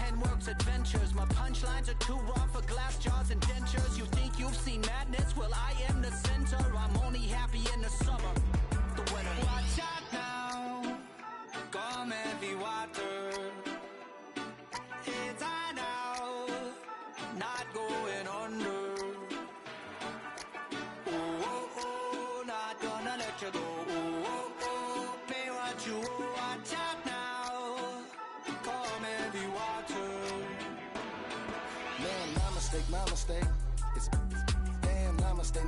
pen works adventures. My punchlines are too raw for glass jars and dentures. You think you've seen madness? Well, I am the center. I'm only happy in the summer. The weather. Watch out now. Come heavy water. It's high now. Not going under. Oh, oh, oh, not gonna let you go. Oh, oh, oh, pay what you owe. Watch out now. Come heavy water. Man, my mistake. It's damn, namaste.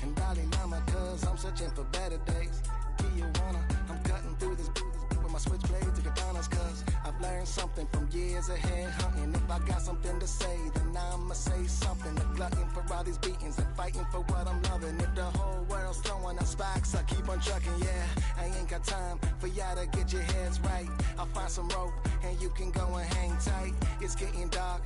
And darling, mama, cause I'm searching for better days. Tijuana, I'm cutting through this with my switchblade to katanas, cause I've learned something from years ahead hunting. If I got something to say, then I'ma say something. A glutton for all these beatings and fighting for what I'm loving. If the whole world's throwing out sparks, I keep on trucking, yeah. I ain't got time for y'all to get your heads right. I'll find some rope and you can go and hang tight. It's getting dark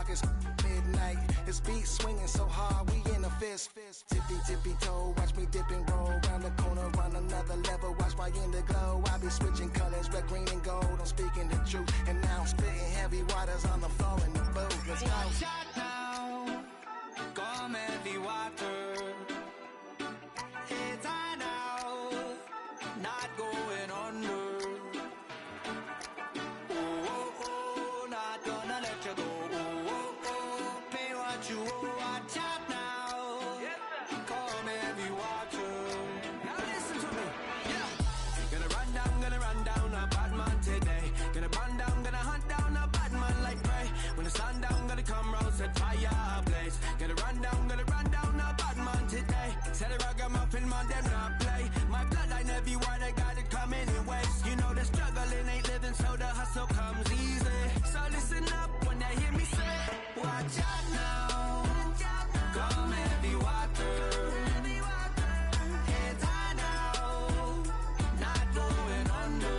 as midnight. This beat swinging so hard, we in a fist. Tippy toe, watch me dip and roll. Round the corner, run another level, watch my glow. I be switching colors, red, green, and gold. I'm speaking the truth, and now I'm spitting heavy waters on the floor in the booth. Let's go. Watch out now, come heavy water. It's high now, not going under. Oh, oh, oh, not gonna let you go. You watch out now. Yes, come heavy water. Now listen to me. Yeah. Gonna run down a bad man today. Gonna run down, gonna hunt down a bad man like prey. When the sun down, gonna come round, set fire ablaze. Gonna run down a bad man today. Said a ragamuffin man, them not play. My bloodline everywhere, they got it coming in waves. You know the struggling ain't living, so the hustle comes easy. So listen up when they hear me say, watch out now. Come heavy water. It's high now, not going under.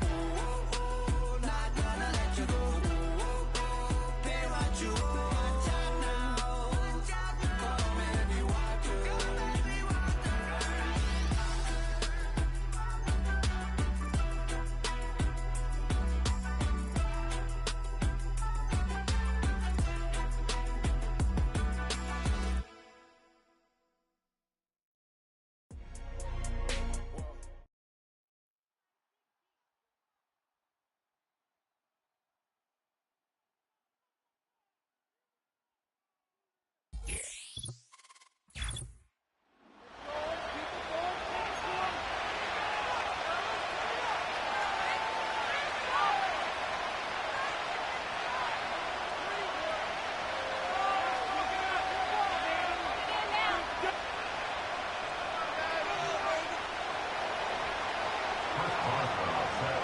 Oh, oh, oh, not gonna let you go. Oh, oh, oh, pay what you owe. Watch out now. Come heavy water.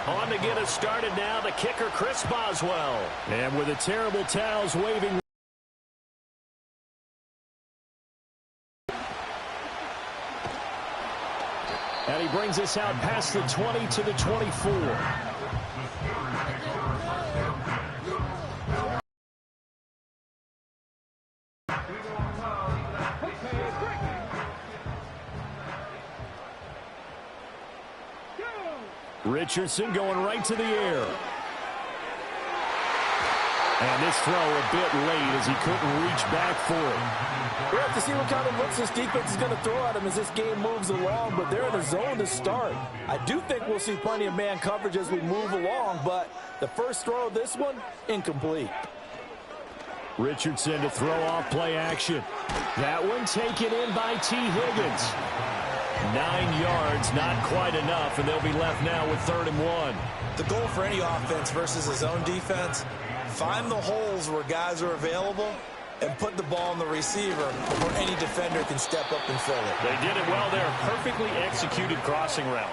On to get us started now, the kicker, Chris Boswell. And with the terrible towels waving. And he brings us out past the 20 to the 24. Richardson going right to the air. And this throw a bit late as he couldn't reach back for it. We'll have to see what kind of looks this defense is going to throw at him as this game moves along, but they're in a zone to start. I do think we'll see plenty of man coverage as we move along, but the first throw of this one, incomplete. Richardson to throw off play action. That one taken in by T. Higgins. 9 yards, not quite enough, and they'll be left now with 3rd and 1. The goal for any offense versus a zone defense, find the holes where guys are available and put the ball on the receiver before any defender can step up and fill it. They did it well there. Perfectly executed crossing route.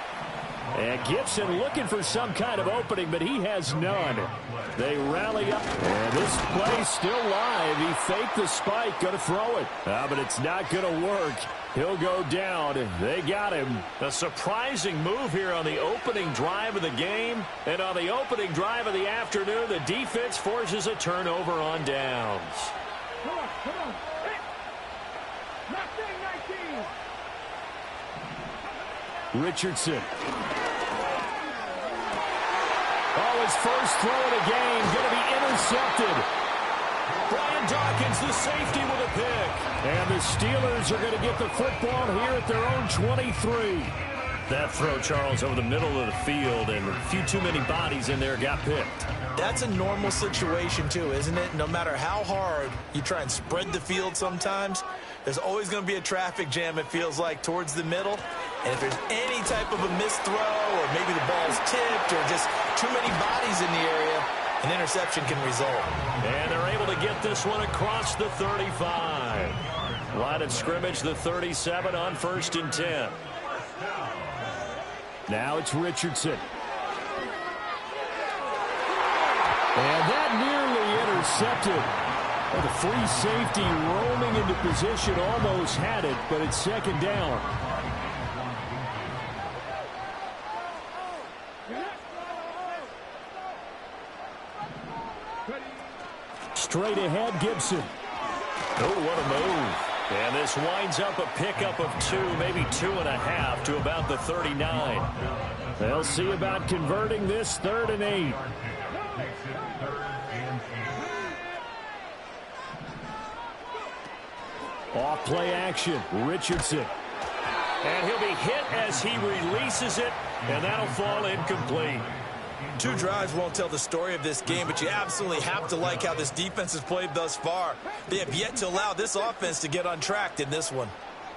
And Gibson looking for some kind of opening, but he has none. They rally up. And this play's still live. He faked the spike, going to throw it. But it's not going to work. He'll go down. They got him. A surprising move here on the opening drive of the game. And on the opening drive of the afternoon, the defense forces a turnover on downs. Come on. Hey. 19. Richardson. Oh, his first throw of the game, going to be intercepted. Brian Dawkins, the safety, with a pick. And the Steelers are going to get the football here at their own 23. That throw, Charles, over the middle of the field, and a few too many bodies in there got picked. That's a normal situation, too, isn't it? No matter how hard you try and spread the field sometimes, there's always going to be a traffic jam, it feels like, towards the middle. And if there's any type of a missed throw, or maybe the ball's tipped, or just too many bodies in the area, an interception can result. And they're able to get this one across the 35. Line of scrimmage, the 37 on 1st and 10. Now it's Richardson. And that nearly intercepted. And the free safety roaming into position almost had it, but it's 2nd down. Straight ahead, Gibson. Oh, what a move. And this winds up a pickup of 2, maybe 2.5 to about the 39. They'll see about converting this 3rd and 8. Off play action, Richardson. And he'll be hit as he releases it, and that'll fall incomplete. 2 drives won't tell the story of this game, but you absolutely have to like how this defense has played thus far. They have yet to allow this offense to get untracked in this one.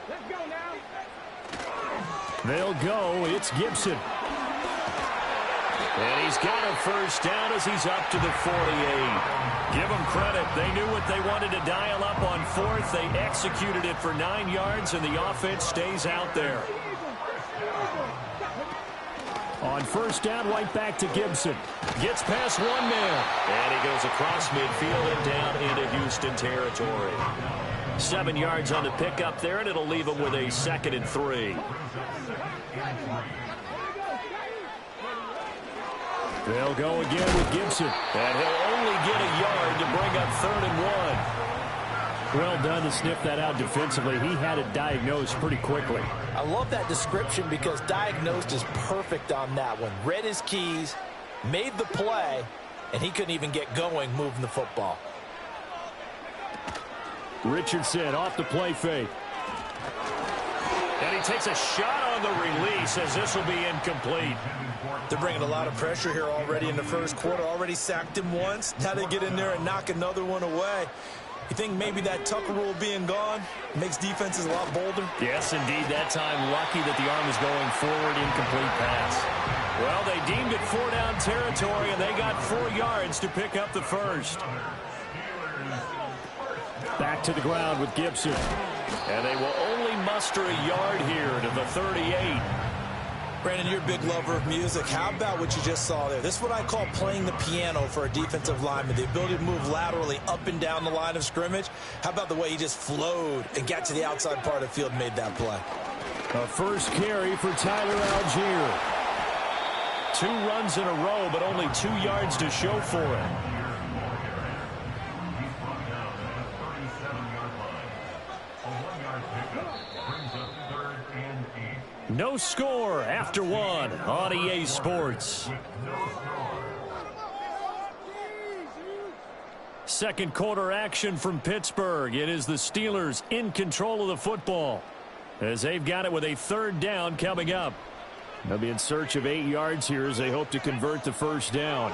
Let's go now. They'll go. It's Gibson. And he's got a first down as he's up to the 48. Give them credit. They knew what they wanted to dial up on 4th. They executed it for 9 yards, and the offense stays out there. On 1st down, right back to Gibson. Gets past one man. And he goes across midfield and down into Houston territory. 7 yards on the pickup there, and it'll leave him with a 2nd and 3. They'll go again with Gibson. And he'll only get a yard to bring up 3rd and 1. Well done to sniff that out defensively. He had it diagnosed pretty quickly. I love that description because diagnosed is perfect on that one. Read his keys, made the play, and he couldn't even get going moving the football. Richardson off the play fake. And he takes a shot on the release as this will be incomplete. They're bringing a lot of pressure here already in the 1st quarter. Already sacked him once. Now they get in there and knock another one away. You think maybe that Tucker rule being gone makes defenses a lot bolder? Yes, indeed. That time, lucky that the arm was going forward, incomplete pass. Well, they deemed it 4-down territory, and they got 4 yards to pick up the 1st. Back to the ground with Gibson. And they will only muster a yard here to the 38. Brandon, you're a big lover of music. How about what you just saw there? This is what I call playing the piano for a defensive lineman. The ability to move laterally up and down the line of scrimmage. How about the way he just flowed and got to the outside part of the field and made that play? A first carry for Tyler Algier. 2 runs in a row, but only 2 yards to show for it. No score after 1 on EA Sports. 2nd quarter action from Pittsburgh. It is the Steelers in control of the football as they've got it with a 3rd down coming up. They'll be in search of 8 yards here as they hope to convert the 1st down.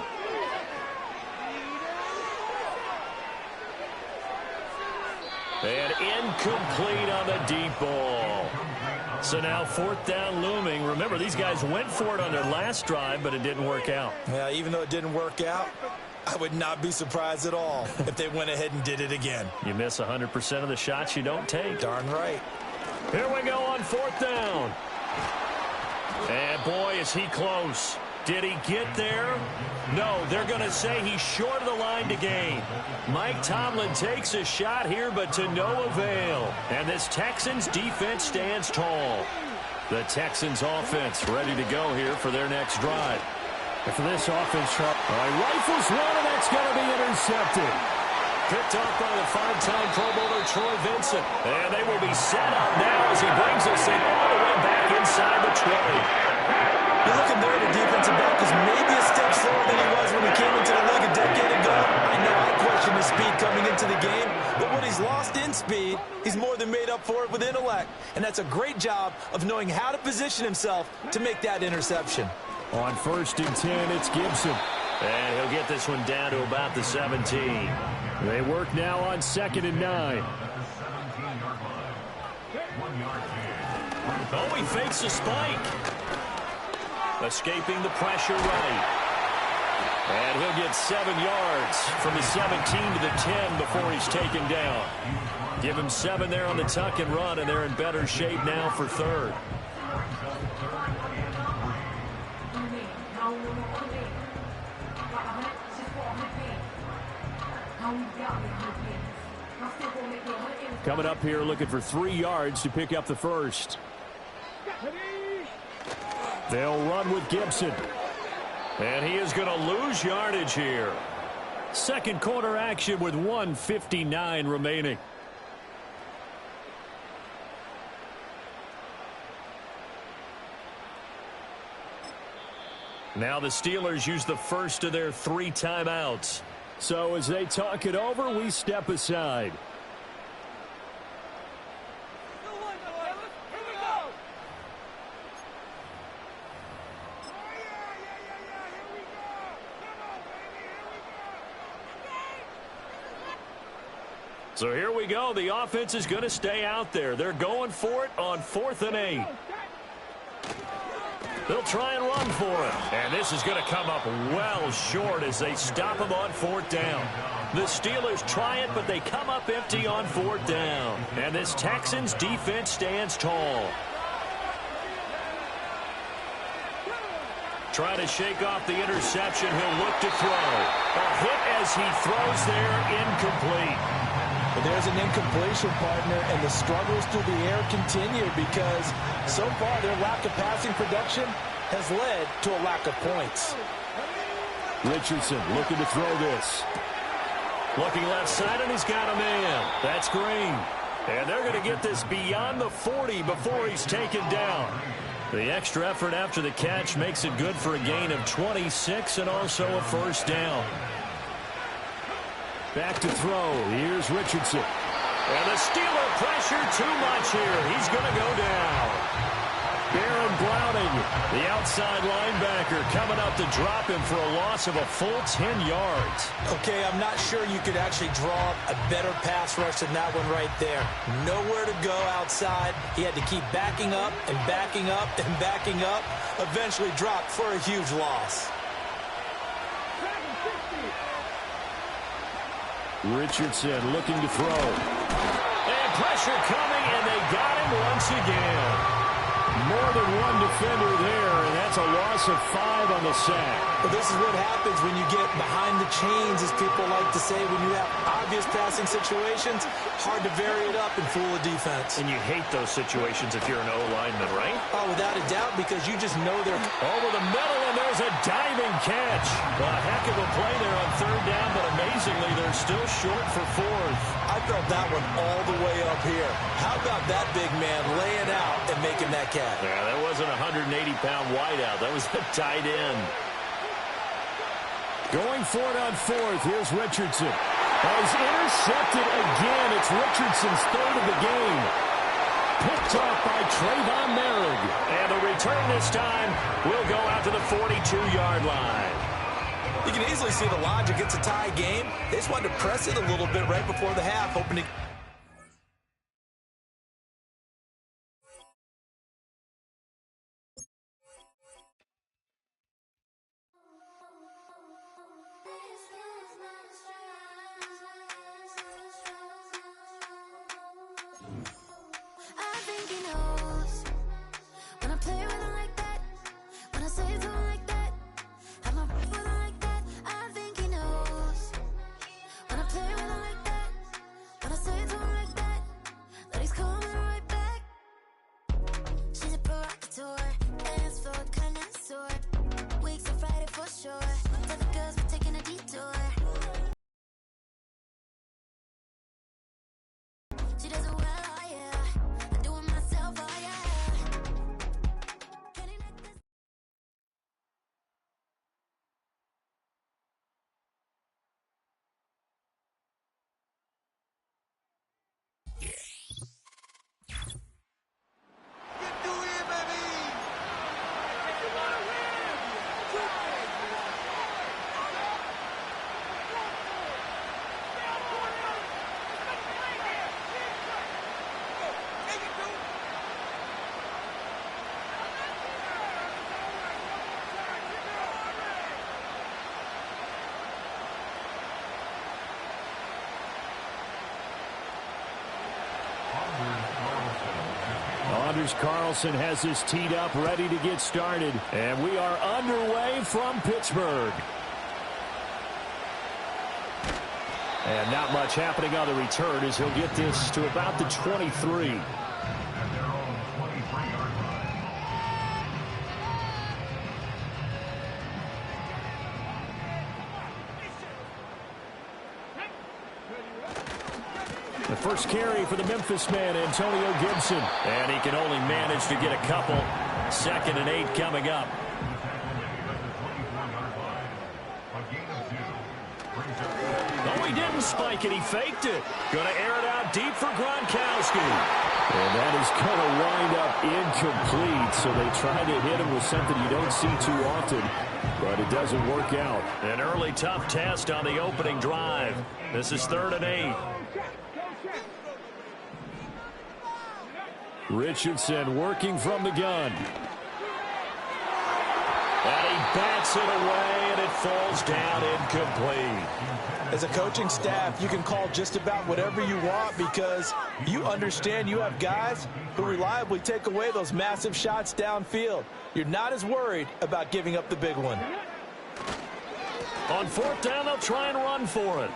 And incomplete on the deep ball. So now 4th down looming. Remember, these guys went for it on their last drive, but it didn't work out. Yeah, even though it didn't work out, I would not be surprised at all if they went ahead and did it again. You miss 100% of the shots you don't take. Darn right. Here we go on 4th down. And boy, is he close. Did he get there? No, they're going to say he's short of the line to gain. Mike Tomlin takes a shot here, but to no avail. And this Texans defense stands tall. The Texans offense ready to go here for their next drive. And for this offense, rifles one, and that's going to be intercepted. Picked off by the 5-time Pro Bowler Troy Vincent. And they will be set up now as he brings us in all the way back inside the 20. You're looking there at a defensive back who's maybe a step slower than he was when he came into the league a decade ago. I know I questioned his speed coming into the game, but what he's lost in speed, he's more than made up for it with intellect. And that's a great job of knowing how to position himself to make that interception. On 1st and 10, it's Gibson. And he'll get this one down to about the 17. They work now on 2nd and 9. Oh, he fakes a spike. Escaping the pressure right. And he'll get 7 yards from the 17 to the 10 before he's taken down. Give him 7 there on the tuck and run, and they're in better shape now for 3rd. Coming up here looking for 3 yards to pick up the first. They'll run with Gibson. And he is going to lose yardage here. Second quarter action with 1:59 remaining. Now the Steelers use the first of their 3 timeouts. So as they talk it over, we step aside. So here we go. The offense is going to stay out there. They're going for it on 4th and 8. They'll try and run for it. And this is going to come up well short as they stop him on 4th down. The Steelers try it, but they come up empty on 4th down. And this Texans defense stands tall. Trying to shake off the interception. He'll look to throw. A hit as he throws there, incomplete. But there's an incompletion, partner, and the struggles through the air continue because so far their lack of passing production has led to a lack of points. Richardson looking to throw this. Looking left side, and he's got a man. That's Green. And they're going to get this beyond the 40 before he's taken down. The extra effort after the catch makes it good for a gain of 26 and also a first down. Back to throw. Here's Richardson. And the Steeler pressure too much here. He's going to go down. Baron Browning, the outside linebacker, coming up to drop him for a loss of a full 10 yards. Okay, I'm not sure you could actually draw a better pass rush than that one right there. Nowhere to go outside. He had to keep backing up and backing up and backing up. Eventually dropped for a huge loss. Richardson looking to throw. And pressure coming, and they got him once again. More than one defender there, and that's a loss of 5 on the sack. But this is what happens when you get behind the chains, as people like to say. When you have obvious passing situations, hard to vary it up and fool a defense. And you hate those situations if you're an O-lineman, right? Oh, without a doubt, because you just know they're... Over the middle, and there's a diving catch. A heck of a play there on 3rd down, but amazingly, they're still short for 4th. I felt that one all the way up here. How about that big man laying out and making that catch? Yeah, that wasn't a 180-pound wideout. That was a tight end. Going for it on 4th. Here's Richardson. He's intercepted again. It's Richardson's 3rd of the game. Picked off by Trayvon Merrick. And the return this time will go out to the 42-yard line. You can easily see the logic. It's a tie game. They just wanted to press it a little bit right before the half, hoping to... When I play with her like that, when I say Anders Carlson has this teed up, ready to get started. And we are underway from Pittsburgh. And not much happening on the return as he'll get this to about the 23. The first carry for the Memphis man, Antonio Gibson. And he can only manage to get a couple. 2nd and 8 coming up. Oh, he didn't spike it. He faked it. Going to air it out deep for Gronkowski. And that is going to wind up incomplete. So they try to hit him with something you don't see too often. But it doesn't work out. An early tough test on the opening drive. This is 3rd and 8. Richardson working from the gun. And he bats it away, and it falls down incomplete. As a coaching staff, you can call just about whatever you want because you understand you have guys who reliably take away those massive shots downfield. You're not as worried about giving up the big one. On 4th down, they'll try and run for it.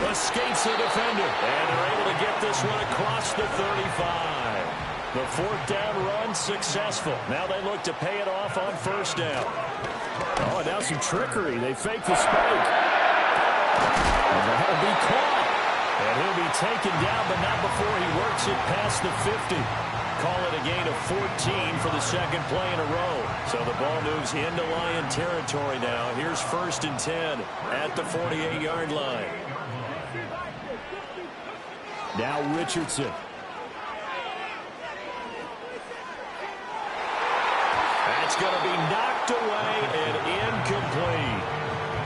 Escapes the defender, and they're able to get this one across the 35. The 4th down run successful. Now they look to pay it off on 1st down. Oh, and now some trickery. They fake the spike. And that'll be caught. And he'll be taken down, but not before he works it past the 50. Call it a gain of 14 for the 2nd play in a row. So the ball moves into Lion territory now. Here's 1st and 10 at the 48-yard line. Now Richardson. That's going to be knocked away and incomplete.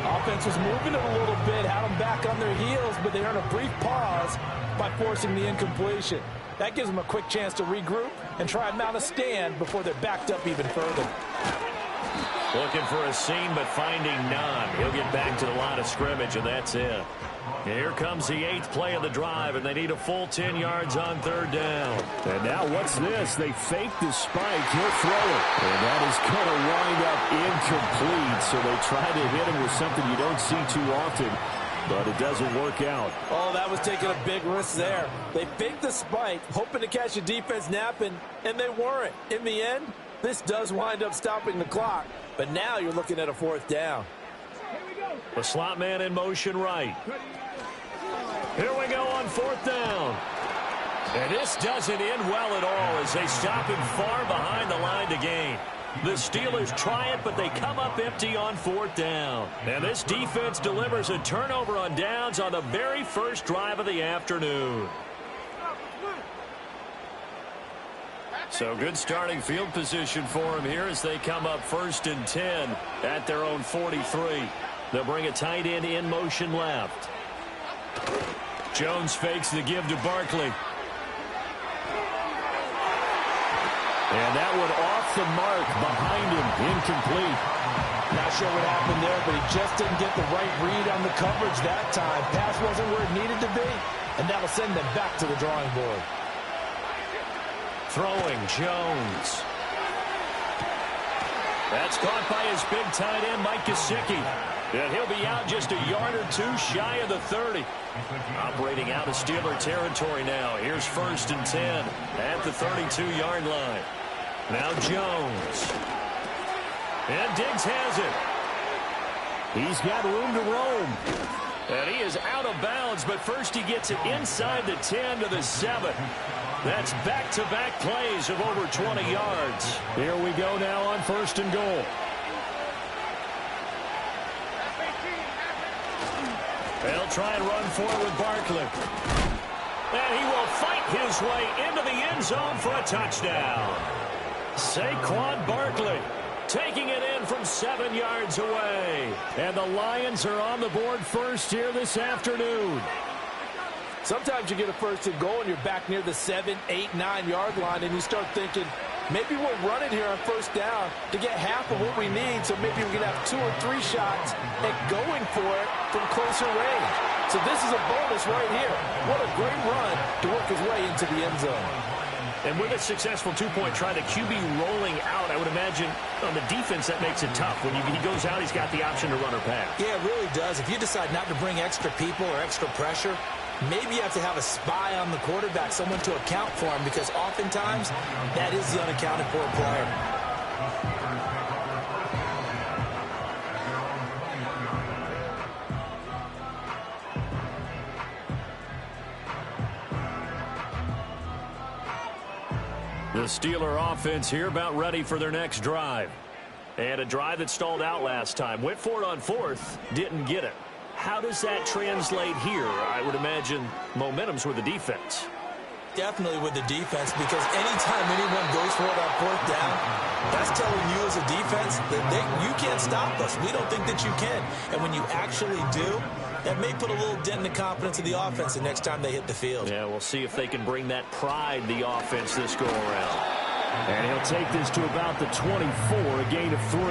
Offense was moving it a little bit, had them back on their heels, but they earned a brief pause by forcing the incompletion. That gives them a quick chance to regroup and try and mount a stand before they're backed up even further. Looking for a seam, but finding none. He'll get back to the line of scrimmage, and that's it. Here comes the 8th play of the drive, and they need a full 10 yards on 3rd down. And now what's this? They fake the spike. He'll throw it. And that is going to wind up incomplete. So they try to hit him with something you don't see too often, but it doesn't work out. Oh, that was taking a big risk there. They faked the spike, hoping to catch the defense napping, and they weren't. In the end, this does wind up stopping the clock. But now you're looking at a 4th down. The slot man in motion right. Here we go on 4th down. And this doesn't end well at all as they stop him far behind the line to gain. The Steelers try it, but they come up empty on 4th down. And this defense delivers a turnover on downs on the very first drive of the afternoon. So good starting field position for him here as they come up 1st and 10 at their own 43. They'll bring a tight end in motion left. Jones fakes the give to Barkley. And that one off the mark behind him, incomplete. Not sure what happened there, but he just didn't get the right read on the coverage that time. Pass wasn't where it needed to be, and that'll send them back to the drawing board. Throwing Jones. That's caught by his big tight end, Mike Gesicki. And he'll be out just a yard or two shy of the 30. Operating out of Steeler territory now. Here's 1st and 10 at the 32-yard line. Now Jones. And Diggs has it. He's got room to roam. And he is out of bounds, but first he gets it inside the 10 to the 7. That's back-to-back plays of over 20 yards. Here we go now on 1st and goal. They'll try and run forward with Barkley. And he will fight his way into the end zone for a touchdown. Saquon Barkley taking it in from 7 yards away. And the Lions are on the board first here this afternoon. Sometimes you get a 1st and goal and you're back near the 7, 8, 9-yard line, and you start thinking, maybe we'll run it here on 1st down to get half of what we need, so maybe we can have 2 or 3 shots at going for it from closer range. So this is a bonus right here. What a great run to work his way into the end zone. And with a successful two-point try, the QB rolling out, I would imagine on the defense that makes it tough. When he goes out, he's got the option to run or pass. Yeah, it really does. If you decide not to bring extra people or extra pressure, maybe you have to have a spy on the quarterback, someone to account for him, because oftentimes that is the unaccounted for player. The Steeler offense here about ready for their next drive. And a drive that stalled out last time. Went for it on fourth, didn't get it. How does that translate here? I would imagine momentum's with the defense. Definitely with the defense, because anytime anyone goes for it on fourth down, that's telling you as a defense that you can't stop us. We don't think that you can. And when you actually do, that may put a little dent in the confidence of the offense the next time they hit the field. Yeah, we'll see if they can bring that pride, the offense, this go-around. And he'll take this to about the 24, a gain of 3.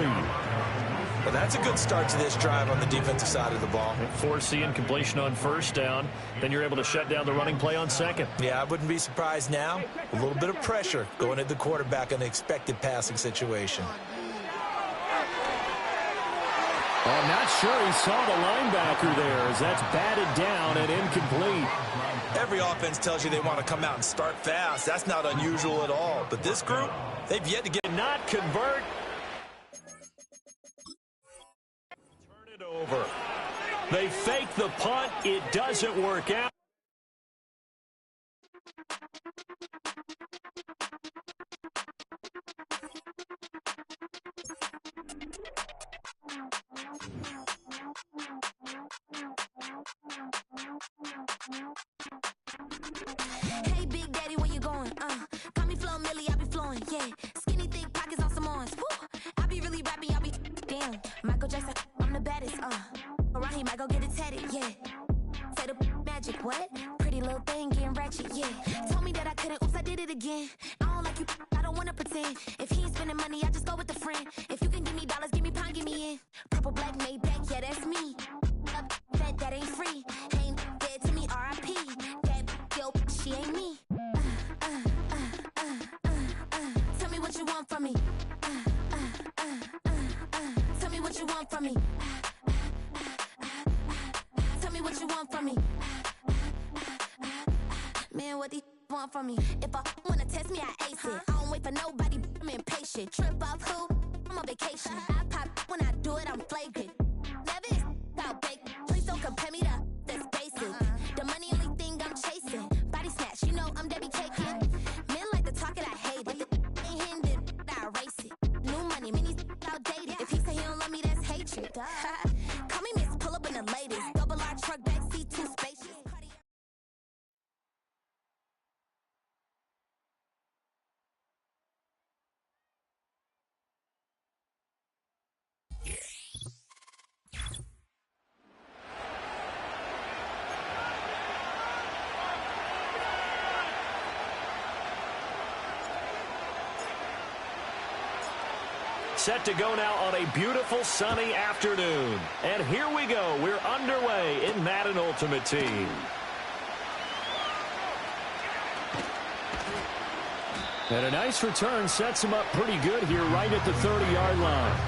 Well, that's a good start to this drive on the defensive side of the ball. Forcing incompletion on first down. Then you're able to shut down the running play on second. Yeah, I wouldn't be surprised now. A little bit of pressure going at the quarterback in an expected passing situation. I'm not sure he saw the linebacker there, as that's batted down and incomplete. Every offense tells you they want to come out and start fast. That's not unusual at all. But this group, they've yet to get... Not convert. Turn it over. They fake the punt. It doesn't work out. Hey, Big Daddy, where you going? Call me Flo Millie, I be flowing, yeah. Skinny, thick pockets on Samoans, woo. I be really rapping, I be damn. Michael Jackson, I'm the baddest, Around here, might go get it tatted, yeah. Say the magic, what? Pretty little thing, getting ratchet, yeah. Told me that I couldn't, oops, I did it again. I don't like you, I don't wanna pretend. If he ain't spending money, I just go with a friend. If you can give me dollars, give me pound, give me in. Purple, black, made back, yeah, that's me. That ain't free. Ain't dead to me, R.I.P. That yo, she ain't me. Tell me what you want from me. Tell me what you want from me. Tell me what you want from me. Man, what these want from me? If I wanna test me, I ace it. I don't wait for nobody, I'm impatient. Trip off who? I'm on vacation. I pop when I do it, I'm flagrant. Never is out bake. Please don't compare me to that's basic. The money only thing I'm chasing. Body snatch, you know I'm Debbie Cakin. Men like to talk it, I hate it. Ain't hindered, I erase it. New money, many outdated. If he say he don't love me, that's hatred. Call me Miss, pull up in the latest. Double R truck, backseat, too spacious. Set to go now on a beautiful sunny afternoon. And here we go. We're underway in Madden Ultimate Team. And a nice return sets him up pretty good here right at the 30-yard line.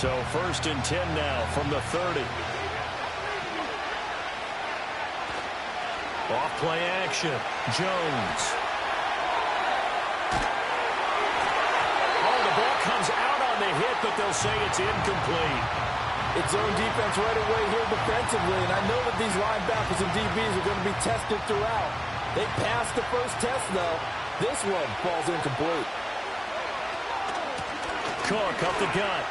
So 1st and 10 now from the 30. Off play action. Jones. Oh, the ball comes out on the hit, but they'll say it's incomplete. It's zone defense right away here defensively, and I know that these linebackers and DBs are going to be tested throughout. They passed the first test, though. This one falls incomplete. Cook up the gut.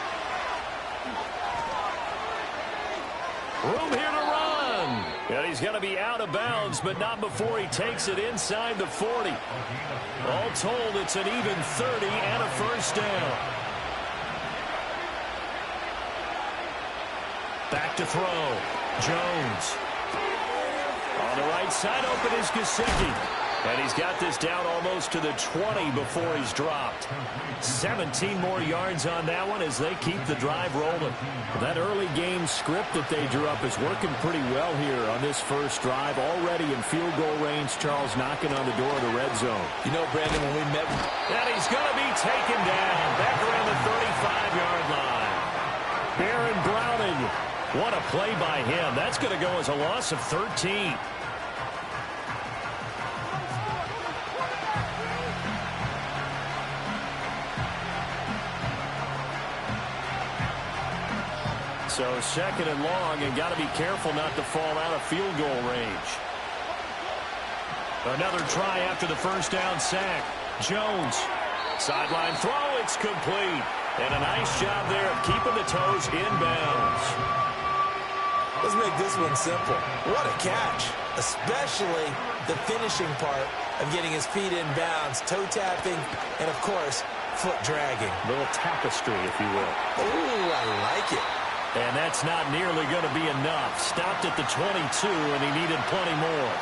Room here to run. And he's going to be out of bounds, but not before he takes it inside the 40. All told, it's an even 30 and a first down. Back to throw. Jones. On the right side, open is Gesicki. And he's got this down almost to the 20 before he's dropped. 17 more yards on that one as they keep the drive rolling. That early game script that they drew up is working pretty well here on this first drive. Already in field goal range, Charles knocking on the door of the red zone. You know, Brandon, when we met... And he's going to be taken down back around the 35-yard line. Baron Browning. What a play by him. That's going to go as a loss of 13. So second and long, and got to be careful not to fall out of field goal range. Another try after the first down sack. Jones, sideline throw, it's complete. And a nice job there of keeping the toes inbounds. Let's make this one simple. What a catch, especially the finishing part of getting his feet in bounds, toe tapping, and of course, foot dragging. A little tapestry, if you will. Ooh, I like it. And that's not nearly going to be enough. Stopped at the 22, and he needed plenty more.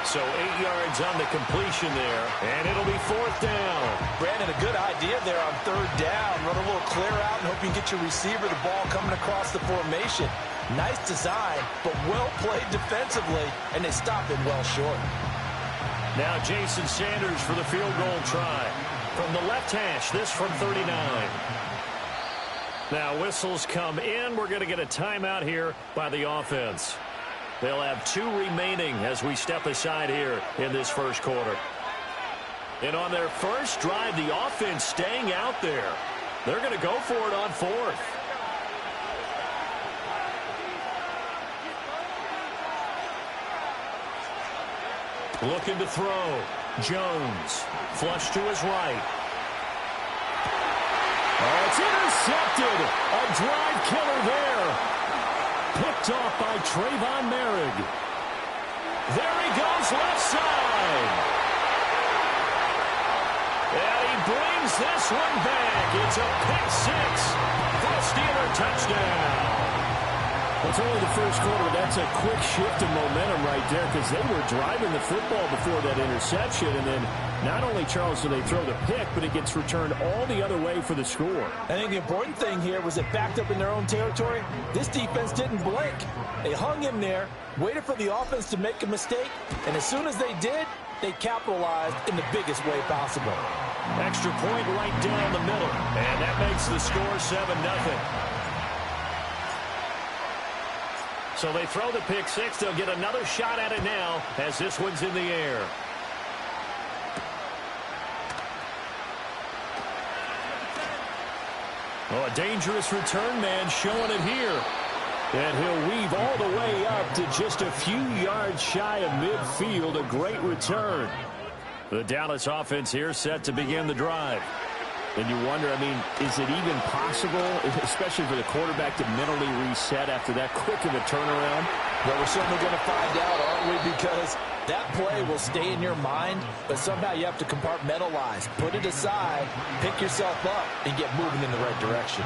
So 8 yards on the completion there, and it'll be fourth down. Brandon, a good idea there on third down. Run a little clear out and hope you can get your receiver the ball coming across the formation. Nice design, but well played defensively, and they stopped it well short. Now Jason Sanders for the field goal try. From the left hash, this from 39. Now whistles come in. We're going to get a timeout here by the offense. They'll have 2 remaining as we step aside here in this first quarter. And on their first drive, the offense staying out there. They're going to go for it on fourth. Looking to throw. Jones. Flush to his right. Oh, it's intercepted. A drive killer there. Picked off by Trayvon Merrick. There he goes, left side. And he brings this one back. It's a pick six for a Steeler touchdown. It's only the first quarter, but that's a quick shift in momentum right there because they were driving the football before that interception. And then not only, Charles, do they throw the pick, but it gets returned all the other way for the score. I think the important thing here was it backed up in their own territory. This defense didn't blink. They hung in there, waited for the offense to make a mistake, and as soon as they did, they capitalized in the biggest way possible. Extra point right down the middle, and that makes the score 7-0. So they throw the pick six. They'll get another shot at it now as this one's in the air. Oh, a dangerous return man showing it here. And he'll weave all the way up to just a few yards shy of midfield. A great return. The Dallas offense here set to begin the drive. And you wonder, I mean, is it even possible, especially for the quarterback, to mentally reset after that quick of a turnaround? Well, we're certainly going to find out, aren't we? Because that play will stay in your mind, but somehow you have to compartmentalize. Put it aside, pick yourself up, and get moving in the right direction.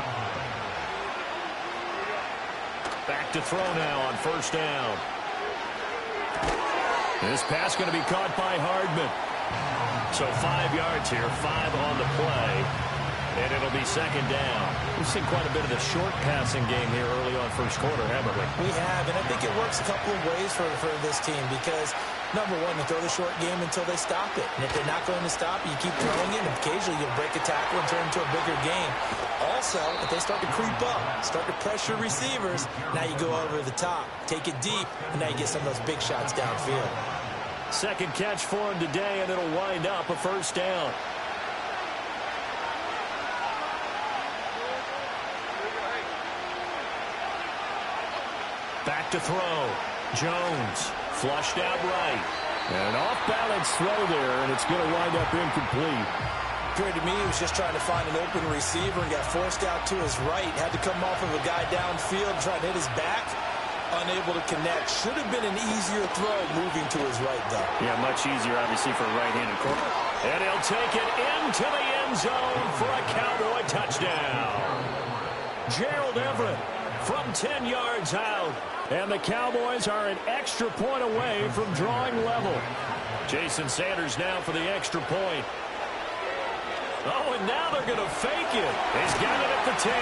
Back to throw now on first down. This pass going to be caught by Hardman. So 5 yards here, 5 on the play, and it'll be second down. We've seen quite a bit of the short passing game here early on first quarter, haven't we? We have, and I think it works a couple of ways for this team because, number one, you throw the short game until they stop it. And if they're not going to stop it, you keep throwing it, and occasionally you'll break a tackle and turn into a bigger game. Also, if they start to creep up, start to pressure receivers, now you go over the top, take it deep, and now you get some of those big shots downfield. Second catch for him today, and it'll wind up a first down. Back to throw. Jones flushed out right. An off-balance throw there, and it's going to wind up incomplete. Appeared to me he was just trying to find an open receiver and got forced out to his right. Had to come off of a guy downfield, try to hit his back. Unable to connect. Should have been an easier throw moving to his right, though. Yeah, much easier, obviously, for a right-handed quarterback. And he'll take it into the end zone for a Cowboy touchdown. Gerald Everett from 10 yards out. And the Cowboys are an extra point away from drawing level. Jason Sanders now for the extra point. Oh, and now they're going to fake it. He's got it at the 10.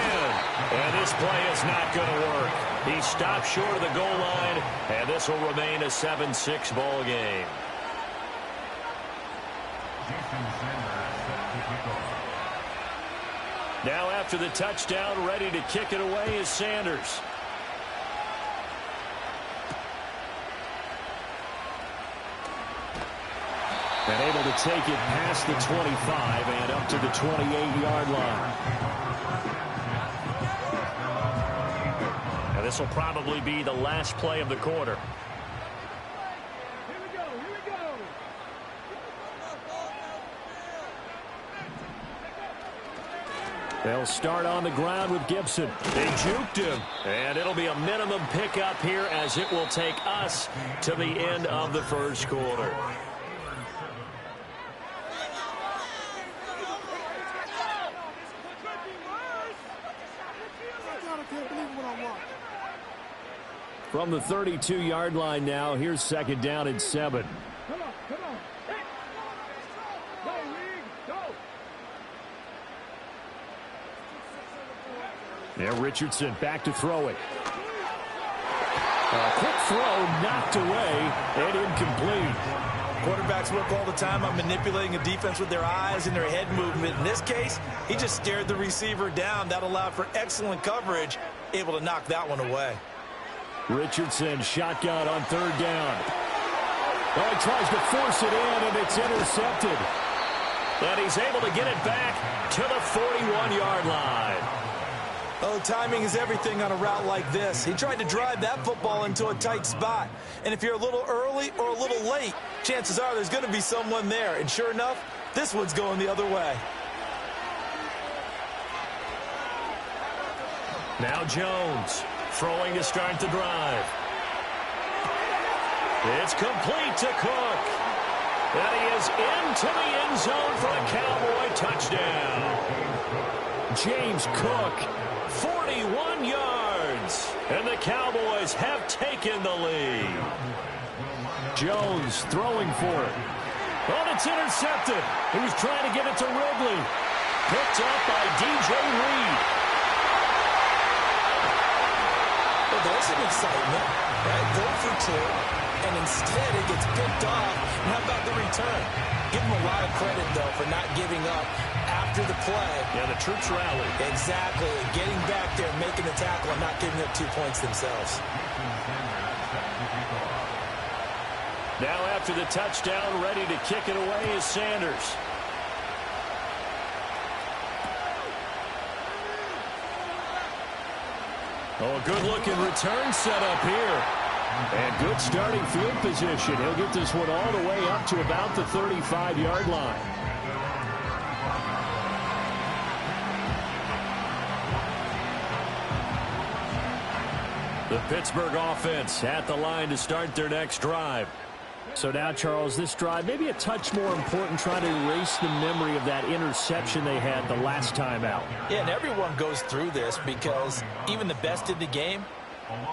And this play is not going to work. He stopped short of the goal line, and this will remain a 7-6 ball game. Now after the touchdown, ready to kick it away is Sanders. And able to take it past the 25 and up to the 28-yard line. And this will probably be the last play of the quarter. Here we go. They'll start on the ground with Gibson. They juked him. And it'll be a minimum pickup here as it will take us to the end of the first quarter. From the 32-yard line now, here's second down and 7. Come on. Hey. Go, Reed. Go. Now Richardson back to throw it. A quick throw knocked away and incomplete. Quarterbacks work all the time on manipulating a defense with their eyes and their head movement. In this case, he just stared the receiver down. That allowed for excellent coverage, able to knock that one away. Richardson shotgun on third down. Oh, he tries to force it in, and it's intercepted. And he's able to get it back to the 41-yard line. Oh, timing is everything on a route like this. He tried to drive that football into a tight spot. And if you're a little early or a little late, chances are there's going to be someone there. And sure enough, this one's going the other way. Now Jones. Throwing to start the drive. It's complete to Cook. And he is into the end zone for a Cowboy touchdown. James Cook, 41 yards. And the Cowboys have taken the lead. Jones throwing for it. Oh, it's intercepted. He was trying to get it to Ridley. Picked up by DJ Reed. There's some excitement, right? Go for two, and instead it gets picked off. And how about the return? Give him a lot of credit, though, for not giving up after the play. Yeah, the troops rallied. Exactly. Getting back there, making the tackle, and not giving up 2 points themselves. Now after the touchdown, ready to kick it away is Sanders. Oh, a good-looking return set up here. And good starting field position. He'll get this one all the way up to about the 35-yard line. The Pittsburgh offense at the line to start their next drive. So now, Charles, this drive maybe a touch more important, trying to erase the memory of that interception they had the last time out. Yeah, and everyone goes through this because even the best in the game,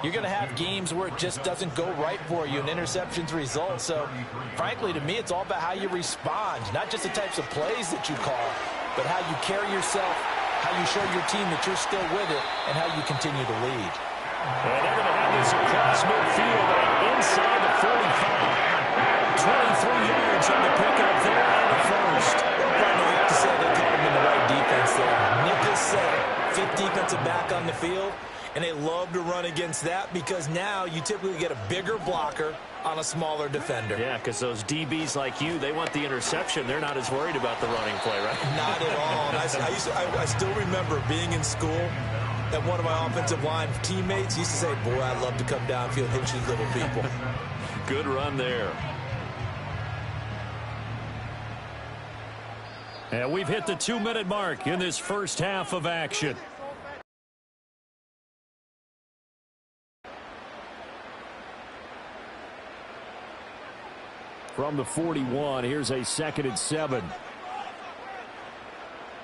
you're going to have games where it just doesn't go right for you and interceptions result. So, frankly, to me, it's all about how you respond, not just the types of plays that you call, but how you carry yourself, how you show your team that you're still with it, and how you continue to lead. And they're going to have this across midfield and inside the 45. 23 yards on the pickup there out of the first. Well, I have to say they got him in the right defense there. Nicholas said, fifth defensive back on the field, and they love to run against that because now you typically get a bigger blocker on a smaller defender. Yeah, because those DBs like you, they want the interception. They're not as worried about the running play, right? Not at all. And I still remember being in school, and one of my offensive line teammates used to say, boy, I'd love to come downfield and hit you little people. Good run there. And we've hit the 2-minute mark in this first half of action. From the 41, here's a 2nd and 7.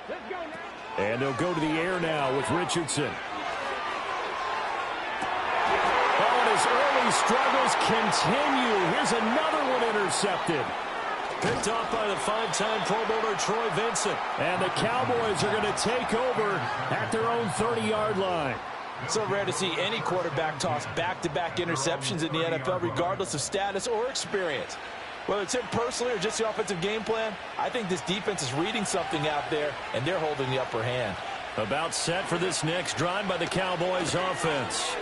Let's go now. And they'll go to the air now with Richardson. his early struggles continue. Here's another one intercepted. Picked off by the 5-time Pro Bowler Troy Vincent. And the Cowboys are going to take over at their own 30-yard line. So rare to see any quarterback toss back-to-back interceptions in the NFL, regardless of status or experience. Whether it's him personally or just the offensive game plan, I think this defense is reading something out there, and they're holding the upper hand. About set for this next drive by the Cowboys offense.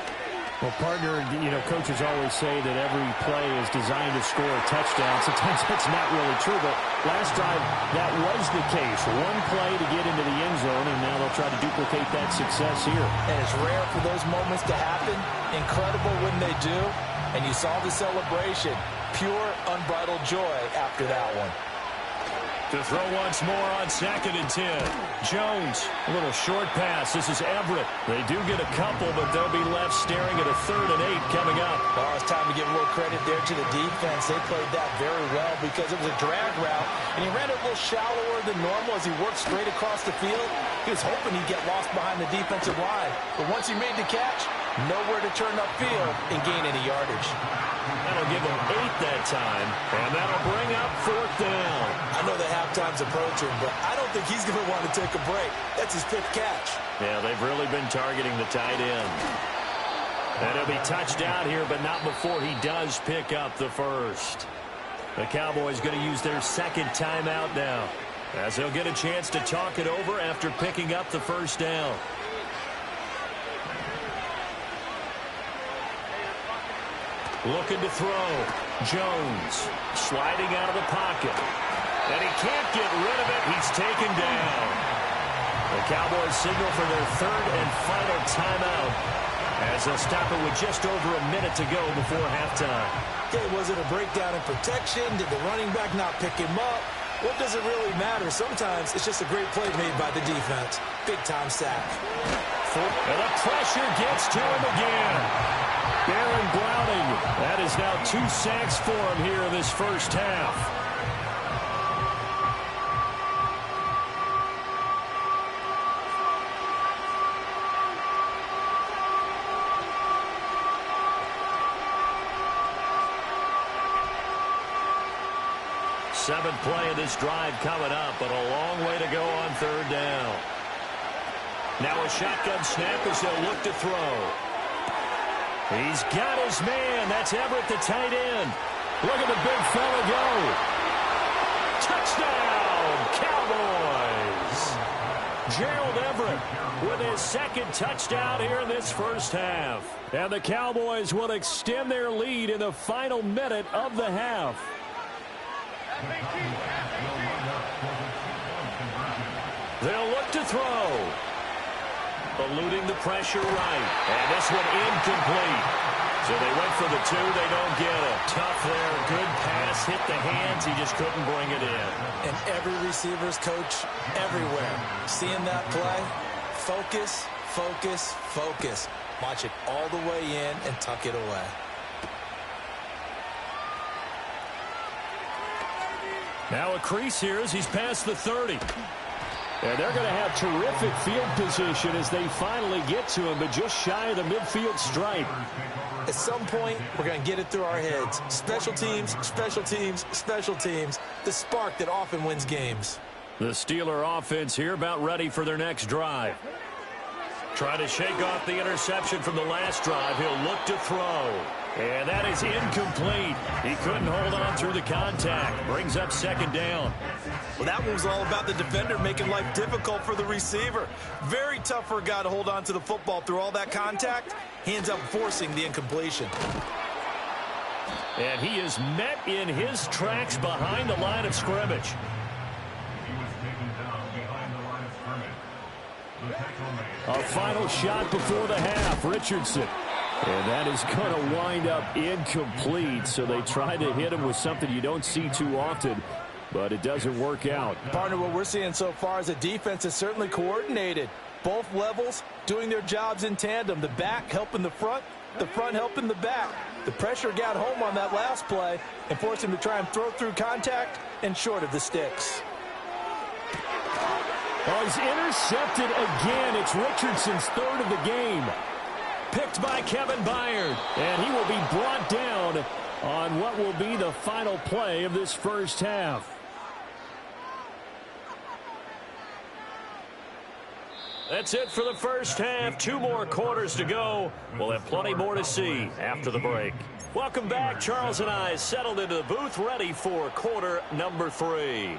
Well, partner, coaches always say that every play is designed to score a touchdown. Sometimes that's not really true, but last drive, that was the case. One play to get into the end zone, and now they'll try to duplicate that success here. And it's rare for those moments to happen. Incredible when they do. And you saw the celebration. Pure, unbridled joy after that one. To throw once more on 2nd and 10. Jones, a little short pass. This is Everett. They do get a couple, but they'll be left staring at a 3rd and 8 coming up. Well, it's time to give a little credit there to the defense. They played that very well because it was a drag route, and he ran it a little shallower than normal as he worked straight across the field. He was hoping he'd get lost behind the defensive line, but once he made the catch, nowhere to turn upfield and gain any yardage. That'll give him 8 that time, and that'll bring up 4th down. I know the halftime's approaching, but I don't think he's going to want to take a break. That's his 5th catch. Yeah, they've really been targeting the tight end. And he'll be touched out here, but not before he does pick up the first. The Cowboys going to use their 2nd timeout now, as they'll get a chance to talk it over after picking up the first down. Looking to throw. Jones sliding out of the pocket. And he can't get rid of it. He's taken down. The Cowboys signal for their 3rd and final timeout, as they'll stop it with just over a minute to go before halftime. Okay, was it a breakdown in protection? Did the running back not pick him up? What does it really matter? Sometimes it's just a great play made by the defense. Big-time sack. And the pressure gets to him again. Baron Browning. That is now 2 sacks for him here in this first half. Seventh play of this drive coming up, but a long way to go on 3rd down. Now a shotgun snap as they'll look to throw. He's got his man. That's Everett, the tight end. Look at the big fella go. Touchdown, Cowboys. Gerald Everett with his 2nd touchdown here in this first half. And the Cowboys will extend their lead in the final minute of the half. They'll look to throw. Eluding the pressure right. And this one incomplete. So they went for the 2. They don't get it. Tough there. Good pass. Hit the hands. He just couldn't bring it in. And every receiver's coach everywhere. Seeing that play, focus, focus, focus. Watch it all the way in and tuck it away. Now a crease here as he's past the 30. And they're going to have terrific field position as they finally get to him, but just shy of the midfield stripe. At some point, we're going to get it through our heads. Special teams, special teams, special teams. The spark that often wins games. The Steeler offense here about ready for their next drive. Try to shake off the interception from the last drive. He'll look to throw. And that is incomplete. He couldn't hold on through the contact. Brings up 2nd down. Well, that one was all about the defender making life difficult for the receiver. Very tough for a guy to hold on to the football through all that contact. He ends up forcing the incompletion. And he is met in his tracks behind the line of scrimmage. A final shot before the half. Richardson. And that is going to wind up incomplete. So they try to hit him with something you don't see too often, but it doesn't work out. Partner, what we're seeing so far is the defense is certainly coordinated. Both levels doing their jobs in tandem. The back helping the front helping the back. The pressure got home on that last play and forced him to try and throw through contact and short of the sticks. Oh, he's intercepted again. It's Richardson's 3rd of the game. Picked by Kevin Byard. And he will be brought down on what will be the final play of this first half. That's it for the first half. 2 more quarters to go. We'll have plenty more to see after the break. Welcome back. Charles and I settled into the booth, ready for quarter number 3.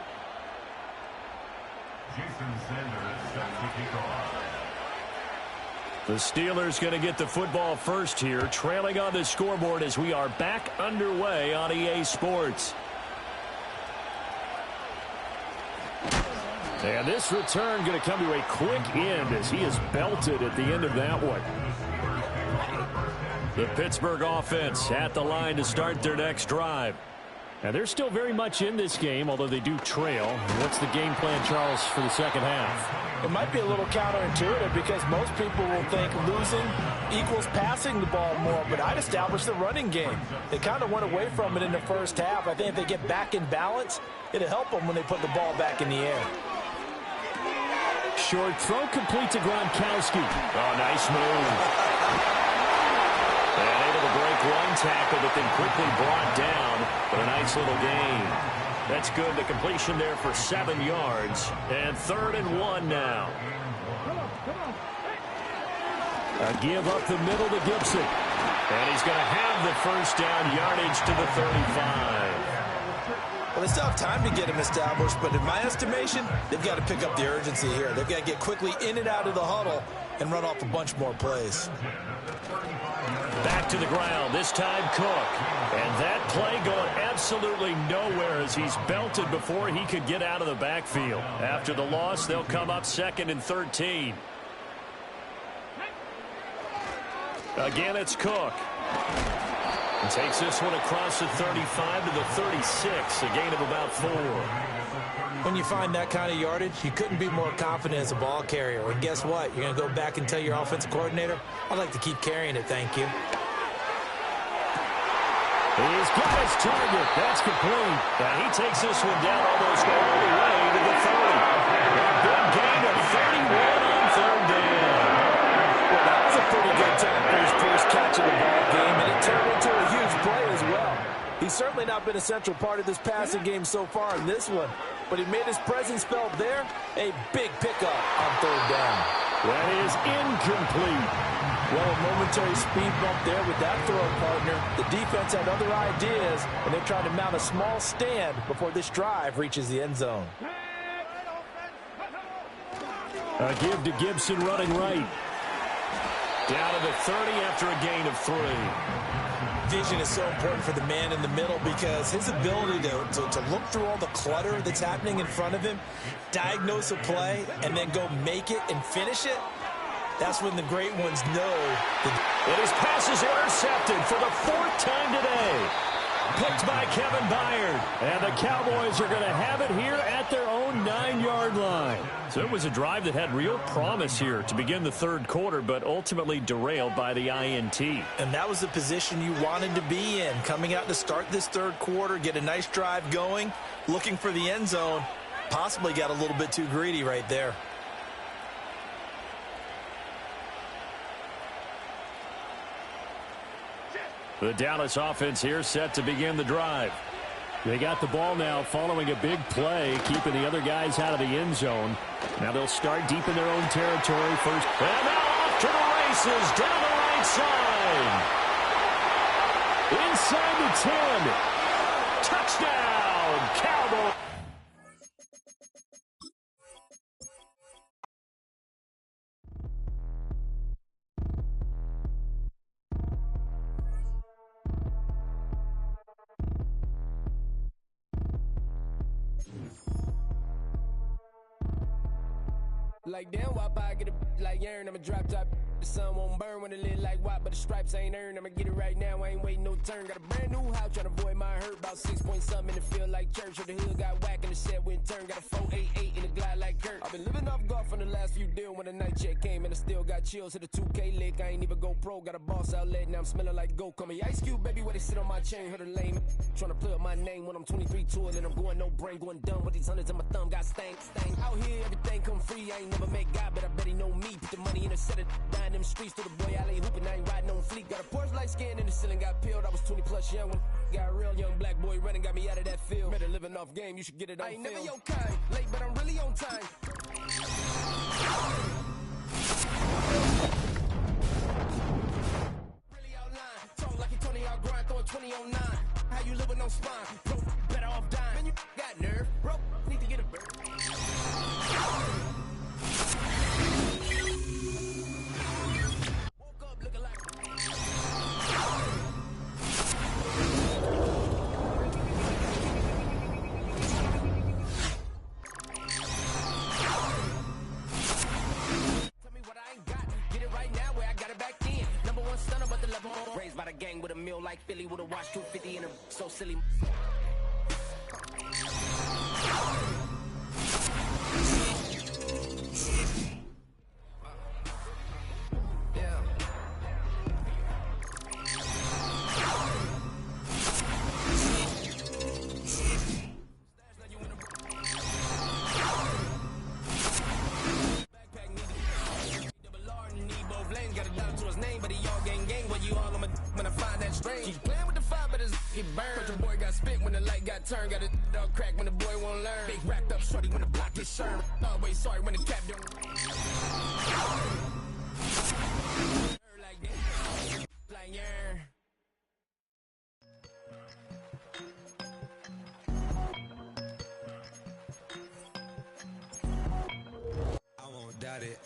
The Steelers going to get the football first here, trailing on the scoreboard as we are back underway on EA Sports. And this return going to come to a quick end as he is belted at the end of that one. The Pittsburgh offense at the line to start their next drive. And they're still very much in this game, although they do trail. What's the game plan, Charles, for the second half? It might be a little counterintuitive because most people will think losing equals passing the ball more, but I'd establish the running game. They kind of went away from it in the first half. I think if they get back in balance, it'll help them when they put the ball back in the air. Short throw complete to Gronkowski. Oh, nice move. And able to break one tackle, but then quickly brought down. But a nice little gain. That's good. The completion there for 7 yards. And 3rd and 1 now. A give up the middle to Gibson. And he's going to have the first down yardage to the 35. Well, they still have time to get him established, but in my estimation, they've got to pick up the urgency here. They've got to get quickly in and out of the huddle and run off a bunch more plays. Back to the ground, this time Cook. And that play going absolutely nowhere as he's belted before he could get out of the backfield. After the loss, they'll come up 2nd and 13. Again, it's Cook. And takes this one across the 35 to the 36, a gain of about 4. When you find that kind of yardage, you couldn't be more confident as a ball carrier. And guess what? You're going to go back and tell your offensive coordinator, I'd like to keep carrying it, thank you. He's got his target. That's complete. And he takes this one down almost all the way to the 30. A big gain of 31 on 3rd down. Well, that was a pretty good time for his first catch of the ball game, and it turned into a huge play as well. He's certainly not been a central part of this passing game so far in this one, but he made his presence felt there. A big pickup on 3rd down. That is incomplete. Well, a momentary speed bump there with that throw partner. The defense had other ideas, and they're trying to mount a small stand before this drive reaches the end zone. A give to Gibson running right. Down to the 30 after a gain of 3. Vision is so important for the man in the middle because his ability to look through all the clutter that's happening in front of him, diagnose a play, and then go make it and finish it, that's when the great ones know. And his pass is intercepted for the 4th time today. Picked by Kevin Byard. And the Cowboys are going to have it here at their own 9-yard line. So it was a drive that had real promise here to begin the 3rd quarter, but ultimately derailed by the INT. And that was the position you wanted to be in. Coming out to start this 3rd quarter, get a nice drive going, looking for the end zone. Possibly got a little bit too greedy right there. The Dallas offense here set to begin the drive. They got the ball now following a big play, keeping the other guys out of the end zone. Now they'll start deep in their own territory first. And now off to the races down the right side. Inside the 10. Touchdown, Cowboys. Like damn, why I get a like urn? I'ma drop top. The sun won't burn when it lit like what, but the stripes ain't earned. I'ma get it right now. I ain't waiting no turn. Got a brand new house trying to avoid my hurt. About 6 point something in the field like church. Or the hood got whack and the set went turn. Got a 488 in the glide like Kurt. I've been living off golf for the last few deals. When the night check came and I still got chills. Hit a 2K lick. I ain't even go pro. Got a boss outlet now I'm smelling like gold. Call me Ice Cube, baby, where they sit on my chain. Heard a lame. Trying to play up my name when I'm 23 to it. And I'm going no brain, going dumb with these hundreds in my thumb. Got stank. Out here, everything come free. I ain't never met God, but I bet he know me. Put the money in the Set it down them streets to the boy alley hooping. I ain't riding on fleek. Got a Porsche light skin in the ceiling. Got peeled. I was 20 plus young when got a real young black boy running. Got me out of that field. Better living off game. You should get it on film. I ain't never your kind. Late, but I'm really on time. Really outline. Talk like you 20 out grind. Throwing 20 on 9. How you living on spine? Bro, better off dying. Man, you got nerve. Bro, need to get a bird. Raised by the gang with a meal like Philly with a watch 250 and a so silly. Yeah. Got a dollar to his name, but he all gang. When you all on my when I find that strange. He's playing with the fire, but his get burned. But your boy got spit when the light got turned. Got a dog crack when the boy won't learn. Big wrapped up shorty when the block gets shurned. Always sorry when the cap don't. Like that, like yeah. I won't doubt it,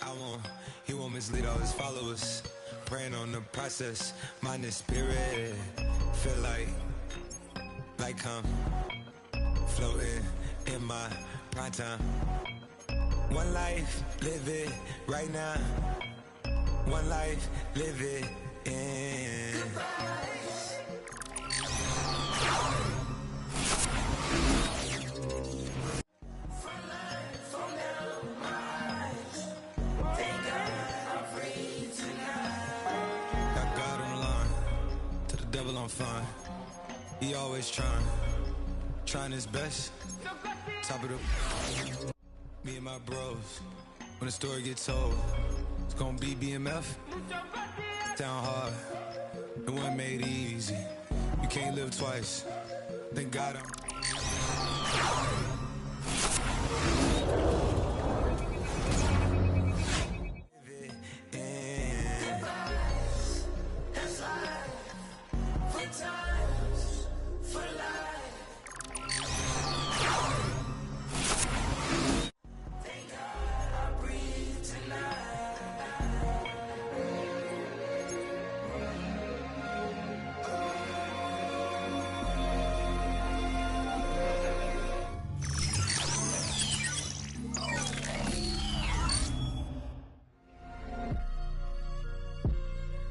he won't mislead all his followers. Praying on the process, mind and spirit. Feel like I'm floating in my prime time. One life, live it right now. One life, live it in. I'm fine. He always trying his best. Top of the me and my bros. When the story gets told, it's gonna be BMF. Down hard, it wasn't made easy. You can't live twice. Thank God I'm.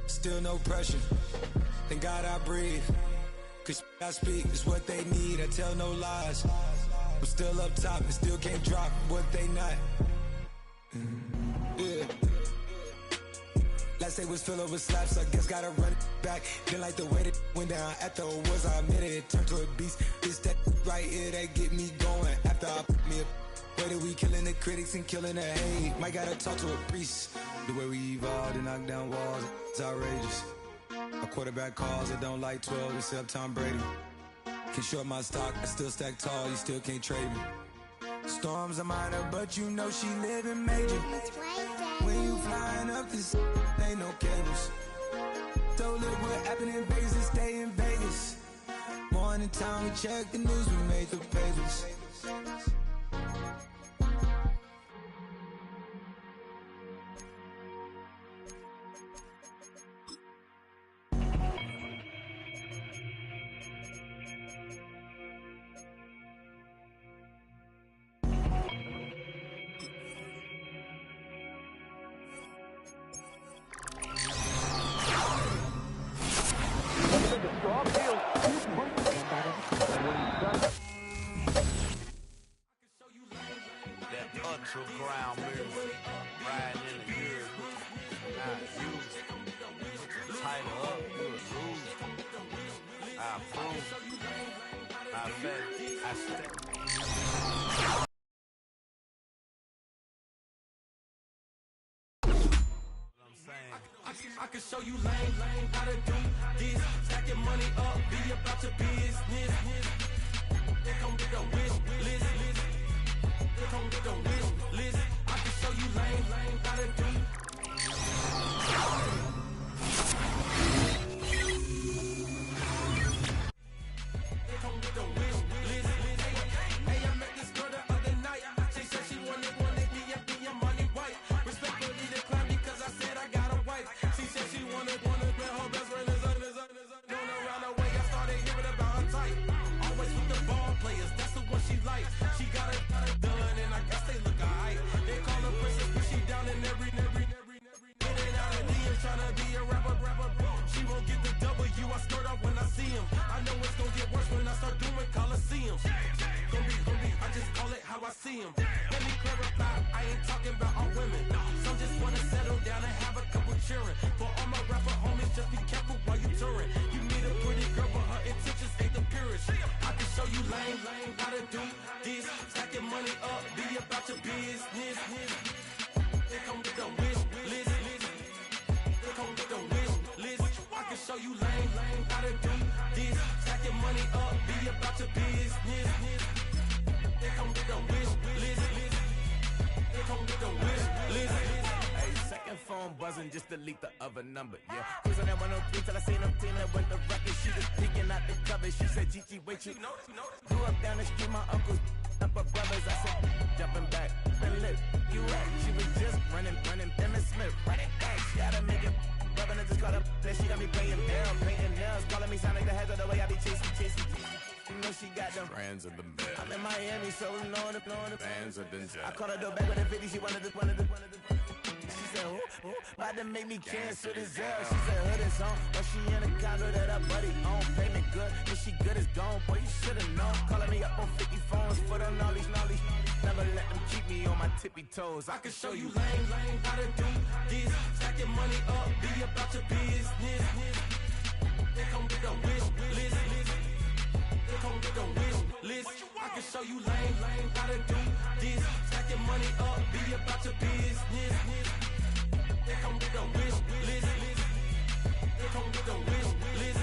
Still no pressure, thank God I breathe. Cause I speak is what they need, I tell no lies. I'm still up top and still can't drop what they not. Yeah. Last day was filled over slaps, I guess gotta run it back. Didn't like the way that went down after awards, I admit it, it turned to a beast. It's that right here that get me going after I put me up. Way that we killing the critics and killing the hate. Might gotta talk to a priest. The way we evolved and knock down walls, it's outrageous. A quarterback calls, I don't like 12 except Tom Brady. Can short my stock, I still stack tall, you still can't trade me. Storms are minor, but you know she living major. When you flying up this, ain't no cables. Don't look what happened in Vegas and stay in Vegas. Morning time, we check the news, we made the pages. Ground move, riding in the year, not used. Tighten up, you a lose. I approve. I bet, I step. I can show you lame, how to do this. Stacking money up, be about your business. They come with the wish list. They come with the wish list. I can show you lame, how to do. They come with the wish list. Hey, I met this girl the other night. She said she wanted me and be a money wife. Respectfully declined because I said I got a wife. She said she wanted when her best friend is known around the way. I started hearing about her type. Always with the ball players, that's the one she likes. She got it done, and I guess they look alright. They call her princess, but she down in every. In and out of DMs, tryna be a rapper. She won't get the W, I skirt up when I see him. I know it's gonna get worse when I start doing Coliseums. Gonna be, I just call it how I see him. Let me clarify, I ain't talking about all women. Some just wanna settle down and have a couple cheering. For all my rapper homies, just be careful while you touring. You meet a pretty girl, but her intentions ain't the purest. I can show you lame, how to do this. Stacking money up, be about your business. They come with the wish list. They come with the wish list. I can show you lame, how to do this. Stacking money up, be about your business. They come with the wish list. They come with the wish list. Hey, second phone buzzing, just delete the other number, yeah. Cruising at 103 till I seen them Tina with the record. She was peeking out the cover. She said, Gigi, wait, you grew up down the street, my uncles up her brothers. I said, jumping back, and lit, you at. She was just running, Emmett Smith, running back. She had to make it, rubbing it, just caught up. Then she got me playing down, painting nails, calling me Sonic the Hedgehog, the way I be chasing. You know she got them Brands of the bed. I'm in Miami, so blowing the Bands of Denzel. I called her door back with a 50, she wanted the. She said, who? About to make me cancel this L. She said, hood is on, but she in a condo that her buddy own. Payment good, and she good as gone. Boy, you should've known. Calling me up on 50 phones, foot on knowledge. Never let them keep me on my tippy toes. I can show you lame, how to do this. Stacking money up, be about your business. They come with the wish list. They come with the wish list. I can show you lame, how to do this. Stacking money up, be about your business. They come with the wish list. They come with the wish list.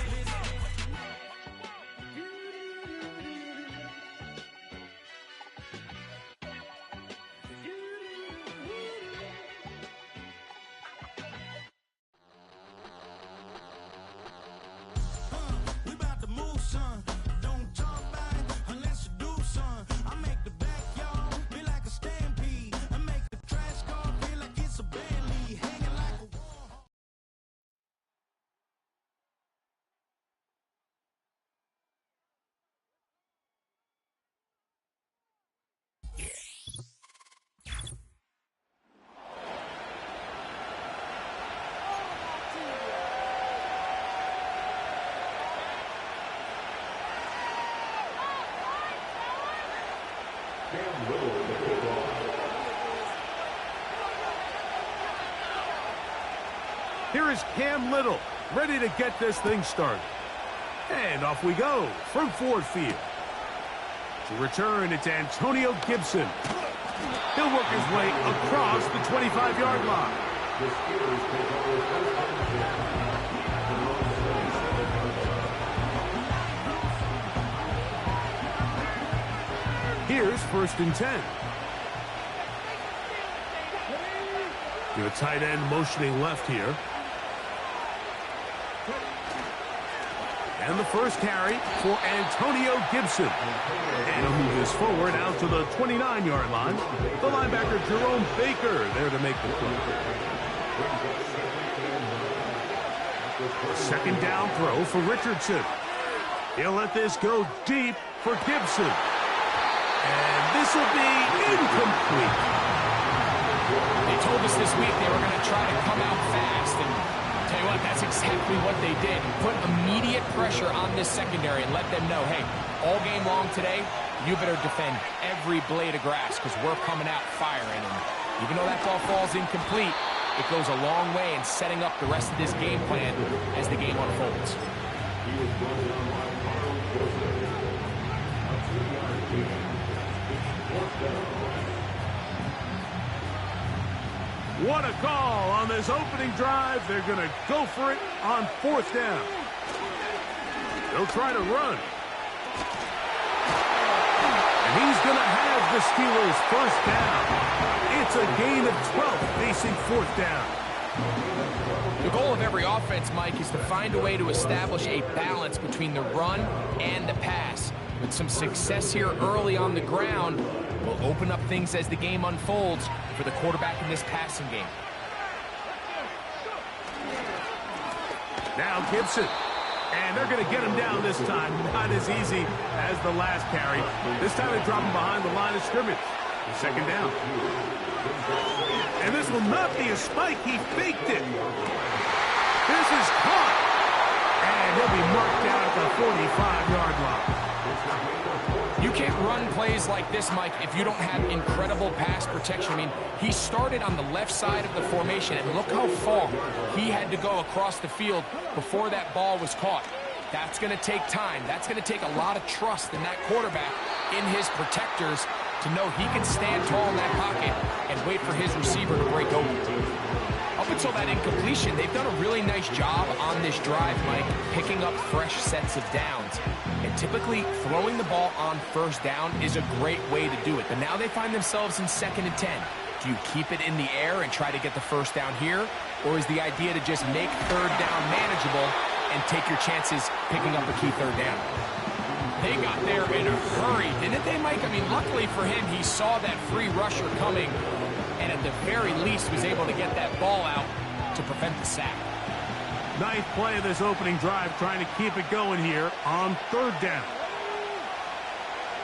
We about to move, son. Don't talk about it unless you do, son. I make the backyard feel like a stampede. I make the trash car feel like it's a Bentley. Hanging like a wall. Here is Cam Little, ready to get this thing started. And off we go from Ford Field. To return, it's Antonio Gibson. He'll work his way across the 25-yard line. Here's 1st and 10. Your tight end motioning left here. And the first carry for Antonio Gibson. And he'll move this forward out to the 29-yard line. The linebacker Jerome Baker there to make the play. Second down throw for Richardson. He'll let this go deep for Gibson. And this will be incomplete. They told us this week they were going to try to come out fast, and I'll tell you what, that's exactly what they did. Put immediate pressure on this secondary and let them know, hey, all game long today, you better defend every blade of grass because we're coming out firing. And even though that ball falls incomplete, it goes a long way in setting up the rest of this game plan as the game unfolds. What a call on this opening drive. They're going to go for it on 4th down. They'll try to run. And he's going to have the Steelers' 1st down. It's a gain of 12 facing 4th down. The goal of every offense, Mike, is to find a way to establish a balance between the run and the pass. With some success here early on the ground, will open up things as the game unfolds for the quarterback in this passing game. Now Gibson. And they're going to get him down this time. Not as easy as the last carry. This time they drop him behind the line of scrimmage. 2nd down. And this will not be a spike. He faked it. This is caught. And he'll be marked down at the 45-yard line. You can't run plays like this, Mike, if you don't have incredible pass protection. I mean, he started on the left side of the formation, and look how far he had to go across the field before that ball was caught. That's going to take time. That's going to take a lot of trust in that quarterback, in his protectors, to know he can stand tall in that pocket and wait for his receiver to break open. Up until that incompletion, they've done a really nice job on this drive, Mike, picking up fresh sets of downs. And typically, throwing the ball on 1st down is a great way to do it. But now they find themselves in 2nd and 10. Do you keep it in the air and try to get the 1st down here? Or is the idea to just make 3rd down manageable and take your chances picking up a key 3rd down? They got there in a hurry, didn't they, Mike? I mean, luckily for him, he saw that free rusher coming, and at the very least was able to get that ball out to prevent the sack. 9th play of this opening drive, trying to keep it going here on 3rd down.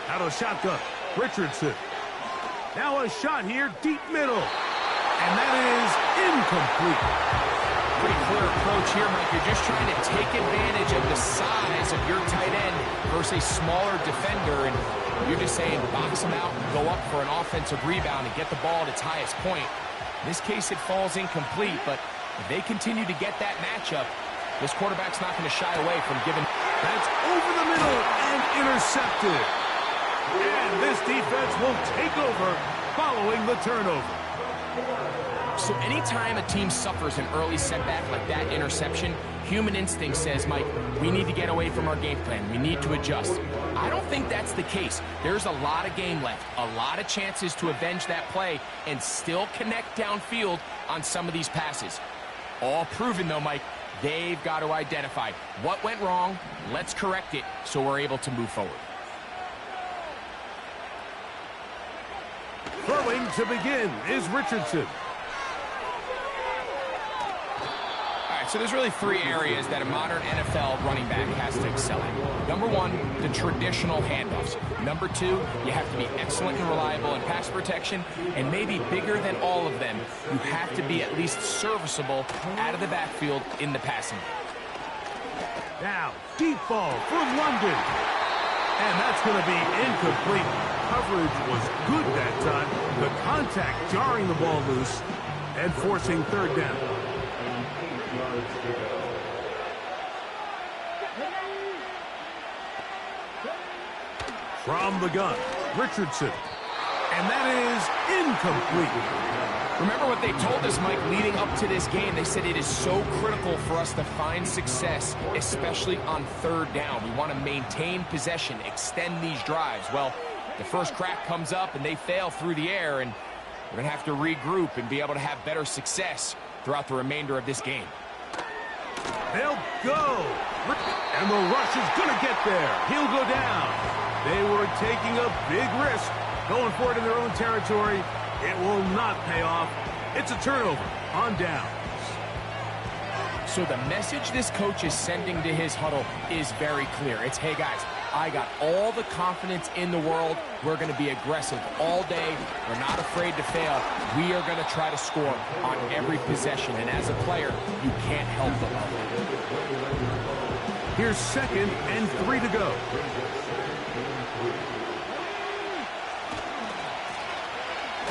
Out of the shotgun, Richardson. Now a shot here, deep middle. And that is incomplete. Pretty clear approach here, Mike. You're just trying to take advantage of the size of your tight end versus a smaller defender, and you're just saying box him out and go up for an offensive rebound and get the ball at its highest point. In this case, it falls incomplete, but if they continue to get that matchup, this quarterback's not going to shy away from giving. That's over the middle and intercepted. And this defense will take over following the turnover. So anytime a team suffers an early setback like that interception, human instinct says, Mike, we need to get away from our game plan. We need to adjust. I don't think that's the case. There's a lot of game left, a lot of chances to avenge that play and still connect downfield on some of these passes. All proven, though, Mike, they've got to identify what went wrong, let's correct it so we're able to move forward. Throwing to begin is Richardson. So there's really 3 areas that a modern NFL running back has to excel in. Number 1, the traditional handoffs. Number 2, you have to be excellent and reliable in pass protection. And maybe bigger than all of them, you have to be at least serviceable out of the backfield in the passing game. Now, deep ball for London. And that's going to be incomplete. Coverage was good that time. The contact jarring the ball loose and forcing 3rd down. From the gun, Richardson. And that is incomplete. Remember what they told us, Mike, leading up to this game. They said it is so critical for us to find success, especially on 3rd down. We want to maintain possession, extend these drives. Well, the first crack comes up and they fail through the air, and we're going to have to regroup and be able to have better success throughout the remainder of this game. They'll go. And the rush is going to get there. He'll go down. They were taking a big risk, going for it in their own territory. It will not pay off. It's a turnover on downs. So the message this coach is sending to his huddle is very clear. It's, hey, guys, I got all the confidence in the world. We're going to be aggressive all day. We're not afraid to fail. We are going to try to score on every possession. And as a player, you can't help but love it. Here's 2nd and 3 to go.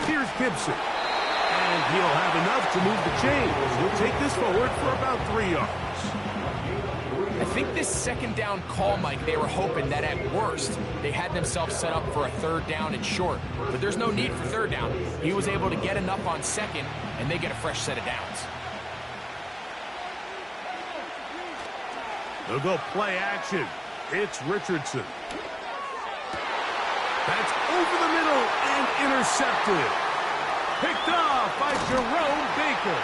Here's Gibson. And he'll have enough to move the chains. He'll take this forward for about 3 yards. I think this second down call, Mike, they were hoping that at worst they had themselves set up for a third down and short. But there's no need for third down. He was able to get enough on second, and they get a fresh set of downs. They'll go play action. It's Richardson. That's over the middle and intercepted. Picked off by Jerome Baker.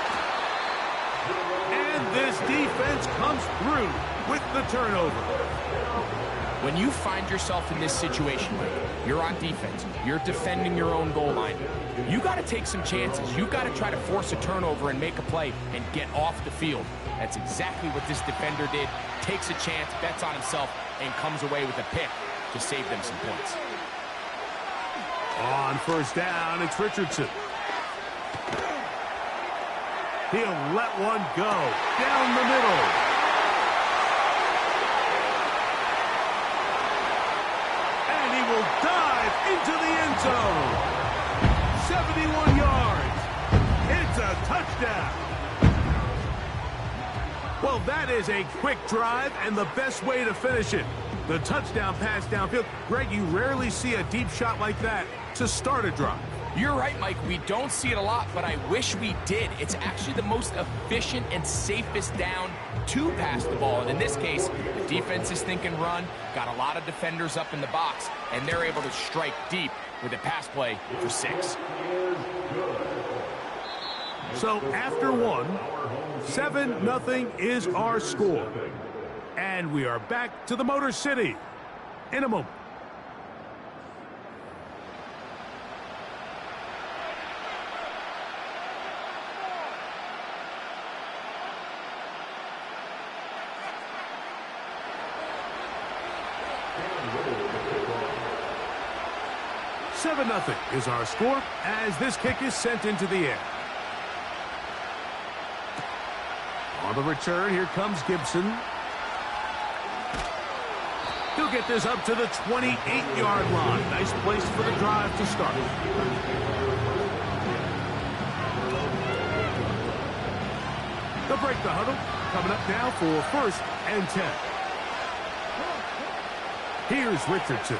And this defense comes through with the turnover. When you find yourself in this situation, Mike, you're on defense, you're defending your own goal line, you got to take some chances. You got to try to force a turnover and make a play and get off the field. That's exactly what this defender did. Takes a chance, bets on himself, and comes away with a pick to save them some points. On first down, it's Richardson. He'll let one go down the middle. And he will dive into the end zone. 71 yards. It's a touchdown. Well, that is a quick drive and the best way to finish it. The touchdown pass downfield. Greg, you rarely see a deep shot like that to start a drive. You're right, Mike. We don't see it a lot, but I wish we did. It's actually the most efficient and safest down to pass the ball. And in this case, the defense is thinking run, got a lot of defenders up in the box, and they're able to strike deep with a pass play for 6. So after one, 7-0 is our score. And we are back to the Motor City in a moment. Nothing is our score as this kick is sent into the air. On the return, here comes Gibson. He'll get this up to the 28-yard line. Nice place for the drive to start. They'll break the huddle. Coming up now for 1st and 10. Here's Richardson.